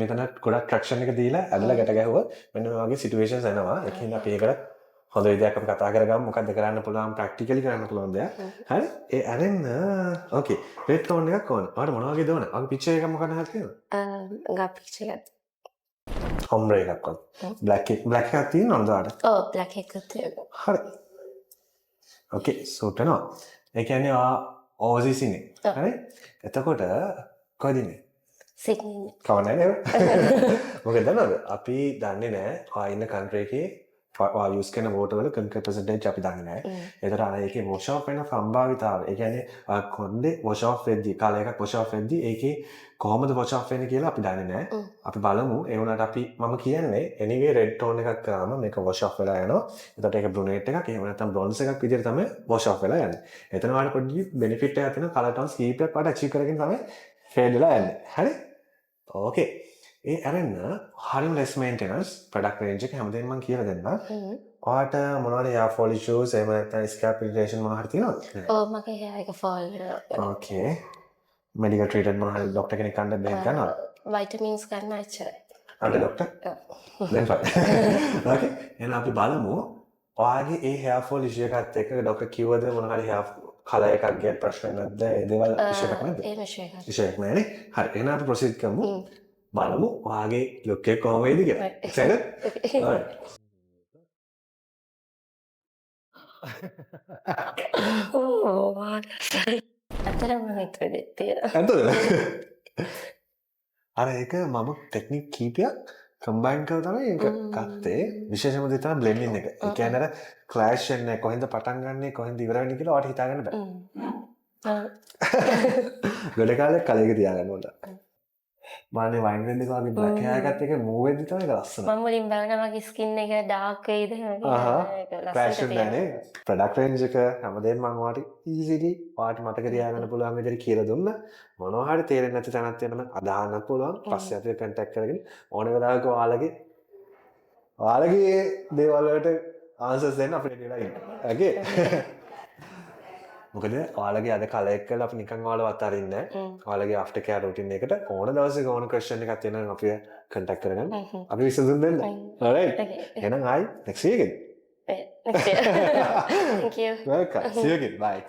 මෙතන ගොඩක් ට්‍රැක්ෂන් එක දීලා ඇදලා ගැට ගැහුවොත් මෙන්න මේ වගේ සිටුේෂන්ස් එනවා. ඒ කියන්නේ අපි ඒකට හොඳ විදිහක් අපි කතා කරගමු. මොකද්ද කරන්න පුළුවන් ප්‍රැක්ටිකලි කරන්න පුළුවන් දෙයක්. හරි? ඒ අරෙන්න ඕකේ. රෙඩ් ටෝන් එකක් ඕන. ඔයාලට මොන වගේද ඕන? අපි පික්චර් එකක් මොකක්ද හදලා තියෙනවද? ගා පික්චර් එකක්. හොම්බ්‍රේ එකක් වගේ. බ්ලැක් එකක් තියෙනවද ඔයාලට? ඔව් බ්ලැක් එකක් තියෙනවා. හරි. ඕකේ සූට් වෙනවා. ඒ කියන්නේ ඕවර්සීස් ඉන්නේ. හරි? එතකොට කොහෙද ඉන්නේ? සිඩ්නි. කවන්නේ නේද? මොකද දන්නවද? අපි දන්නේ නැහැ ඔයා ඉන්න කන්ට්‍රි එකේ ඔයා යූස් කරන වෝටර් වල කන්කර් පර්සන්ටේජ් අපි දන්නේ නැහැ. ඒතර අර ඒකේ වොෂ් ඔෆ් වෙන සම්භාවිතාවය. ඒ කියන්නේ ඔයා කොණ්ඩේ වොෂ් ඔෆ් වෙද්දී කාලය එකක් වොෂ් ඔෆ් වෙද්දී ඒකේ කොහොමද වොෂ් ඔෆ් වෙන්නේ කියලා අපි දන්නේ නැහැ. අපි බලමු. ඒ වුණාට අපි මම කියන්නේ anyway red tone එකක් කරාම මේක වොෂ් ඔෆ් වෙලා යනවා. එතකොට ඒක brunette එකක් එහෙම නැත්නම් bronze එකක් විදිහට තමයි වොෂ් ඔෆ් වෙලා යන්නේ. එතන ඔයාලට පොඩි benefit එකක් තියෙනවා. color tones කීපයක් ඔයාලට achieve කරගෙන තමයි fade වෙලා යන්නේ. හරි? ඕකේ. ඒ අරන්න හරිම less maintenance product range එක හැමදේම මම කියලා දෙන්නම්. ඔයාට මොනවද hair fall issues එහෙම නැත්නම් scalp irritation මොනවා හරි තියෙනවද? ඔව් මගේ hair එක fall වෙනවා. ඕකේ. medical treatment මොනවා හරි ડોක්ටර් කෙනෙක් කන්ට බෙහෙත් ගන්නවද? vitamins ගන්න ඇච්චරයි. අන්න ડોක්ටර්? දැන් fine. ඕකේ. එහෙනම් අපි බලමු ඔයාගේ ඒ hair fall issue එකත් එක්ක ડોක්ටර් කිව්වද මොන හරි hair කලර් එකක් ගැන ප්‍රශ්න නැද්ද? ඒ දේවල් issue එකක් නැද්ද? ඒ issue එකක්. issue එකක් නෑනේ. හරි. එහෙනම් අපි proceed කරමු. බලමු ඔයාගේ ලුක් එක කොහොම වෙයිද කියලා. excited? alright. ඇත්තටම මම හිතුවේ තියෙනවා. ඇත්තද? අර ඒක මම ටෙක්නික් කීපයක් කම්බයින් කරලා තමයි ඒක ගත්තේ. විශේෂම දේ තමයි බ්ලෙන්ඩින් එක. ඒ කියන්නේ අර ක්ලෑෂ් වෙන්නේ කොහෙන්ද පටන් ගන්නෙ කොහෙන්ද ඉවර වෙන්නේ කියලා ඔයාලට හිතා ගන්න බෑ. ගොඩ කාලයක් කලයක තියාගන්න ඕන. මානේ වයින් රෙඩ් එක වගේ බ්ලැක් හෑර් එකත් එක මූව් වෙද්දි තමයි ඒක ලස්සන. මම මුලින් බලනවා මගේ ස්කින් එක ඩාර්ක් වෙයිද එහෙම ඒක ක්‍රෑෂ් වෙන්නේ නැහැ. ප්‍රොඩක්ට් රේන්ජ් එක හැමදේම මම ඔයාලට ඊසිලි ඔයාලට මතක තියාගන්න පුළුවන් විදිහට කියලා දුන්නා. මොනවා හරි තේරෙන්නේ නැති තැනක් තියෙනවා නම් අදහන්නත් පුළුවන්. පස්සේ අපි කන්ටැක්ට් කරගෙන ඕන වෙලාවක ඔයාලගේ දේවල් වලට ආන්සර්ස් දෙන්න අපිට කියලා ඉන්න. ඕකේ. මොකද ඔයාලගේ අද කලෙක් කරලා අපි නිකන් ඔයාලව අතාරින්නේ නැහැ. ඔයාලගේ ආෆ්ටර් කෙයාර් රූටින් එකට ඕන දවසක ඕන ක්වෙස්චන් එකක් තියෙනවා නම් අපි කන්ටැක්ට් කරගන්න. අපි විසඳුම් දෙන්න. alright. එහෙනම් ආයි next week. next year. Thank you. Welcome. See you again. Bye.